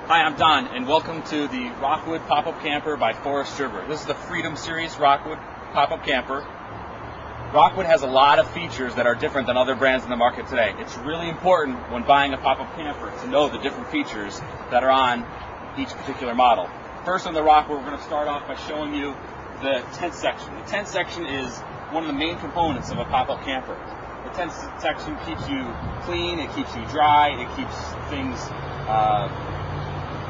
Hi, I'm Don, and welcome to the Rockwood Pop-Up Camper by Forest River. This is the Freedom Series Rockwood Pop-Up Camper. Rockwood has a lot of features that are different than other brands in the market today. It's really important when buying a pop-up camper to know the different features that are on each particular model. First on the Rockwood, we're going to start off by showing you the tent section. The tent section is one of the main components of a pop-up camper. The tent section keeps you clean, it keeps you dry, it keeps things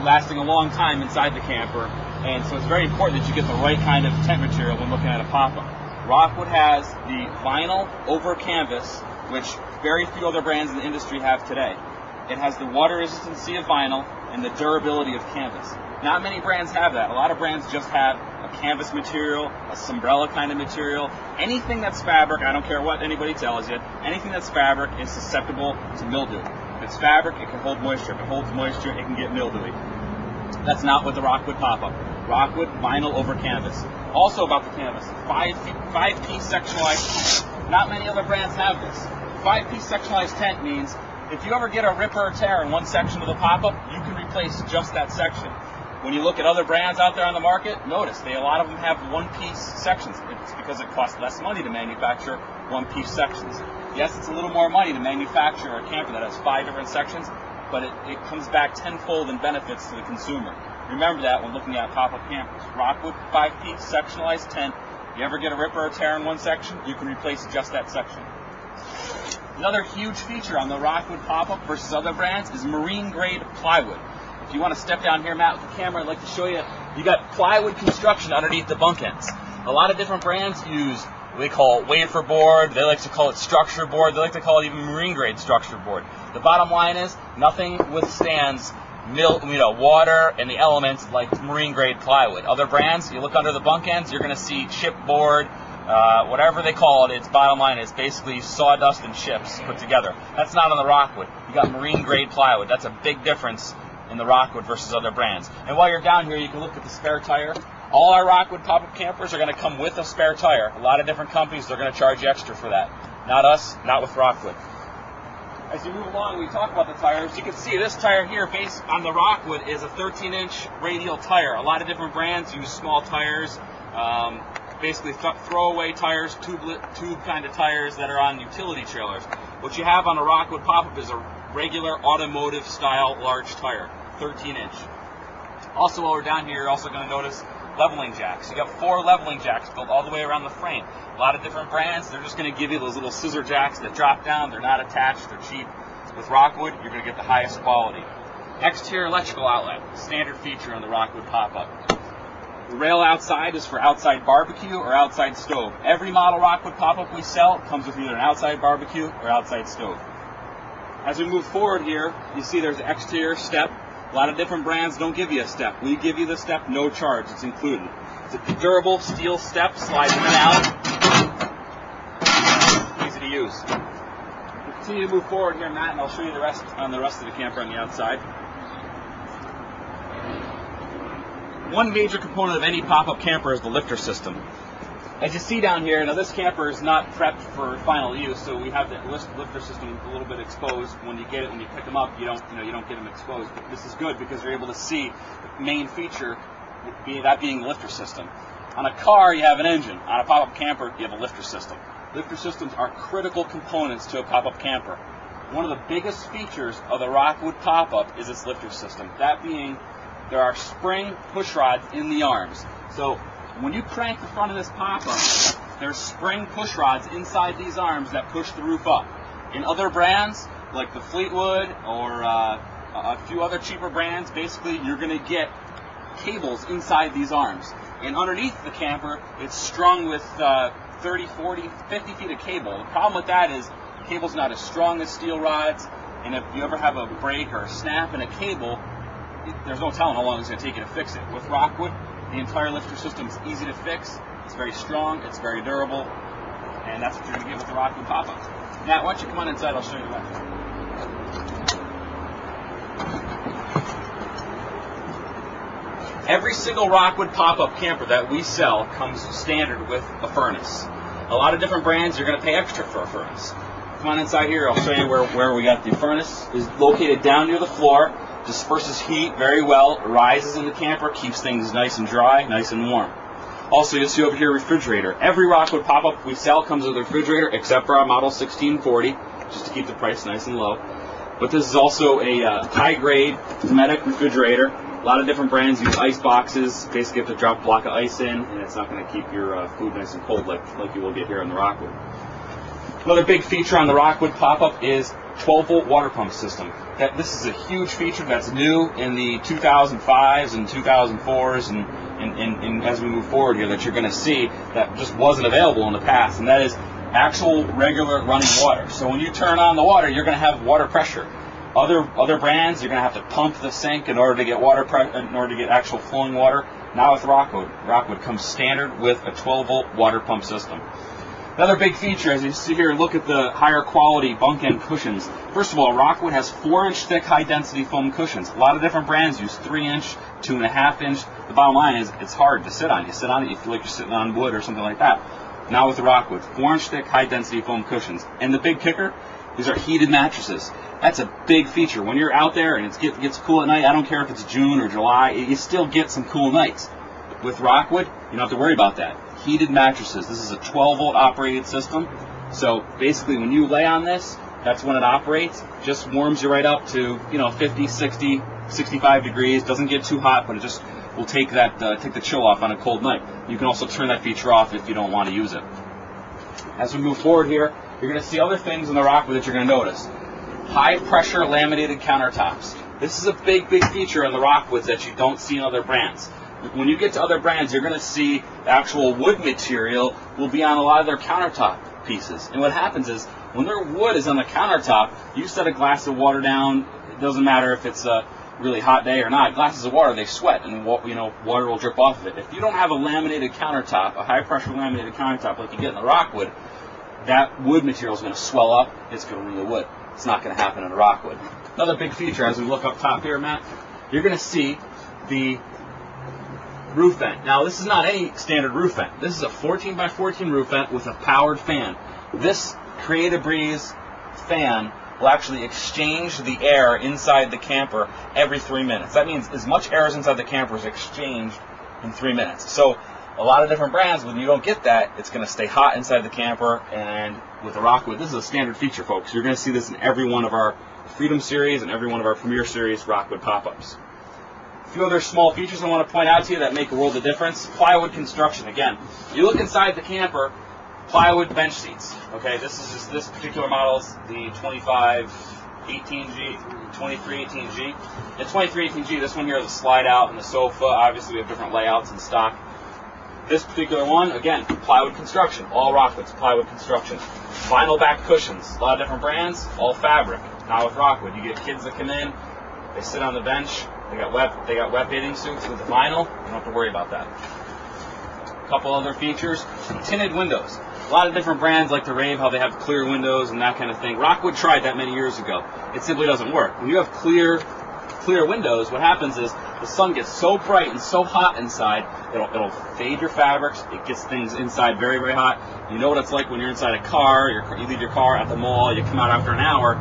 lasting a long time inside the camper, and so it's very important that you get the right kind of tent material when looking at a pop-up. Rockwood has the vinyl over canvas, which very few other brands in the industry have today. It has the water resistancy of vinyl and the durability of canvas. Not many brands have that. A lot of brands just have a canvas material, a sombrella kind of material. Anything that's fabric, I don't care what anybody tells you, anything that's fabric is susceptible to mildew. If it's fabric, it can hold moisture. If it holds moisture, it can get mildewy. That's not with the Rockwood pop-up. Rockwood vinyl over canvas. Also about the canvas, five-piece sectionalized. Not many other brands have this. Five-piece sectionalized tent means if you ever get a rip or a tear in one section of the pop-up, you can replace just that section. When you look at other brands out there on the market, notice a lot of them have one-piece sections. It's because it costs less money to manufacture one-piece sections. Yes, it's a little more money to manufacture a camper that has 5 different sections, but it comes back tenfold in benefits to the consumer. Remember that when looking at pop-up campers. Rockwood 5-piece sectionalized tent. You ever get a rip or a tear in one section, you can replace just that section. Another huge feature on the Rockwood pop-up versus other brands is marine-grade plywood. If you want to step down here, Matt, with the camera, I'd like to show you. You got plywood construction underneath the bunk ends. A lot of different brands use what they call wafer board. They like to call it structure board. They like to call it even marine-grade structure board. The bottom line is nothing withstands water and the elements like marine-grade plywood. Other brands, you look under the bunk ends, you're going to see chipboard, whatever they call it. Its bottom line is basically sawdust and chips put together. That's not on the Rockwood. You got marine-grade plywood. That's a big difference in the Rockwood versus other brands. And while you're down here, you can look at the spare tire. All our Rockwood pop-up campers are going to come with a spare tire. A lot of different companies, they're going to charge you extra for that. Not us, not with Rockwood. As you move along, we talk about the tires. You can see this tire here, based on the Rockwood, is a 13-inch radial tire. A lot of different brands use small tires, basically throwaway tires, tube kind of tires that are on utility trailers. What you have on a Rockwood pop-up is a regular automotive style large tire, 13-inch. Also, while we're down here, you're also going to notice leveling jacks. You got 4 leveling jacks built all the way around the frame. A lot of different brands, they're just going to give you those little scissor jacks that drop down. They're not attached, they're cheap. With Rockwood, you're going to get the highest quality. Exterior electrical outlet, standard feature on the Rockwood pop-up. The rail outside is for outside barbecue or outside stove. Every model Rockwood pop-up we sell comes with either an outside barbecue or outside stove. As we move forward here, you see there's an exterior step. A lot of different brands don't give you a step. We give you the step, no charge. It's included. It's a durable steel step, slides in and out. Easy to use. We'll continue to move forward here, Matt, and I'll show you the rest of the camper on the outside. One major component of any pop-up camper is the lifter system. As you see down here, now this camper is not prepped for final use, so we have the lifter system a little bit exposed. When you pick them up, you don't get them exposed. But this is good because you're able to see the main feature, that being the lifter system. On a car, you have an engine. On a pop-up camper, you have a lifter system. Lifter systems are critical components to a pop-up camper. One of the biggest features of the Rockwood pop-up is its lifter system. That being, there are spring push rods in the arms. So when you crank the front of this pop-up, there's spring push rods inside these arms that push the roof up. In other brands, like the Fleetwood or a few other cheaper brands, basically you're going to get cables inside these arms. And underneath the camper, it's strung with 30, 40, 50 feet of cable. The problem with that is the cable's not as strong as steel rods, and if you ever have a break or a snap in a cable, there's no telling how long it's going to take you to fix it. With Rockwood, the entire lifter system is easy to fix, it's very strong, it's very durable, and that's what you're going to get with the Rockwood pop-up. Now, why don't you come on inside, I'll show you the rest. Every single Rockwood pop-up camper that we sell comes standard with a furnace. A lot of different brands, you're going to pay extra for a furnace. Come on inside here, I'll show you where we got the furnace. Is located down near the floor. disperses heat very well, rises in the camper, keeps things nice and dry, nice and warm. Also, you'll see over here, refrigerator. Every Rockwood pop-up we sell comes with a refrigerator, except for our model 1640, just to keep the price nice and low. But this is also a high-grade hermetic refrigerator. A lot of different brands use ice boxes. Basically, you have to drop a block of ice in, and it's not going to keep your food nice and cold like you will get here on the Rockwood. Another big feature on the Rockwood pop-up is 12-volt water pump system. This is a huge feature that's new in the 2005s and 2004s and as we move forward here, that you're going to see that just wasn't available in the past, and that is actual regular running water. So when you turn on the water, you're going to have water pressure. Other brands, you're going to have to pump the sink in order to get actual flowing water. Now with Rockwood comes standard with a 12-volt water pump system. Another big feature, as you see here, look at the higher quality bunk end cushions. First of all, Rockwood has 4-inch thick high density foam cushions. A lot of different brands use 3-inch, 2.5-inch. The bottom line is it's hard to sit on. You sit on it, you feel like you're sitting on wood or something like that. Now with the Rockwood, 4-inch thick high density foam cushions. And the big kicker, these are heated mattresses. That's a big feature. When you're out there and it gets cool at night, I don't care if it's June or July, you still get some cool nights. With Rockwood, you don't have to worry about that. Heated mattresses. This is a 12-volt operated system. So basically when you lay on this, that's when it operates. Just warms you right up to 50, 60, 65 degrees. Doesn't get too hot, but it just will take the chill off on a cold night. You can also turn that feature off if you don't want to use it. As we move forward here, you're going to see other things in the Rockwood that you're going to notice. High pressure laminated countertops. This is a big feature in the Rockwoods that you don't see in other brands. When you get to other brands, you're going to see the actual wood material will be on a lot of their countertop pieces. And what happens is, when their wood is on the countertop, you set a glass of water down, it doesn't matter if it's a really hot day or not, glasses of water, they sweat, and water will drip off of it. If you don't have a laminated countertop, a high-pressure laminated countertop like you get in the Rockwood, that wood material is going to swell up, it's going to ruin the wood. It's not going to happen in a Rockwood. Another big feature, as we look up top here, Matt, you're going to see the roof vent. Now, this is not any standard roof vent. This is a 14 by 14 roof vent with a powered fan. This Create a Breeze fan will actually exchange the air inside the camper every 3 minutes. That means as much air as inside the camper is exchanged in 3 minutes. So a lot of different brands, when you don't get that, it's going to stay hot inside the camper. And with the Rockwood, this is a standard feature, folks. You're going to see this in every one of our Freedom Series and every one of our Premier Series Rockwood pop-ups. A few other small features I want to point out to you that make a world of difference. Plywood construction. Again, you look inside the camper, plywood bench seats. Okay, this is just this particular model's the 2518G, 2318G. The 2318G, this one here is a slide out and the sofa. Obviously, we have different layouts in stock. This particular one, again, plywood construction. All Rockwoods, plywood construction. Vinyl back cushions. A lot of different brands, all fabric. Now with Rockwood, you get kids that come in, they sit on the bench, they got wet bathing suits with the vinyl. You don't have to worry about that. A couple other features, tinted windows. A lot of different brands like to rave how they have clear windows and that kind of thing. Rockwood tried that many years ago. It simply doesn't work. When you have clear windows, what happens is the sun gets so bright and so hot inside, it'll fade your fabrics. It gets things inside very, very hot. You know what it's like when you're inside a car. You leave your car at the mall. You come out after an hour.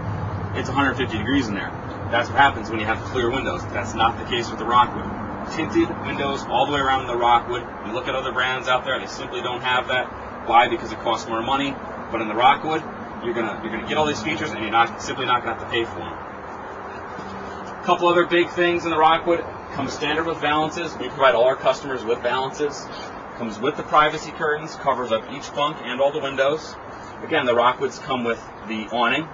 It's 150 degrees in there. That's what happens when you have clear windows. That's not the case with the Rockwood. Tinted windows all the way around the Rockwood. You look at other brands out there, they simply don't have that. Why? Because it costs more money. But in the Rockwood, you're gonna get all these features, and you're simply not gonna have to pay for them. A couple other big things in the Rockwood. Comes standard with valances. We provide all our customers with valances. Comes with the privacy curtains. Covers up each bunk and all the windows. Again, the Rockwoods come with the awning,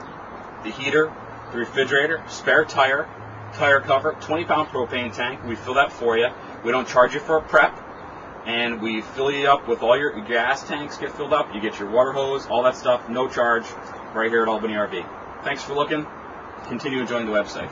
the heater, the refrigerator, spare tire cover, 20-pound propane tank. We fill that for you. We don't charge you for a prep. And we fill you up with all your gas tanks get filled up. You get your water hose, all that stuff, no charge, right here at Albany RV. Thanks for looking. Continue enjoying the website.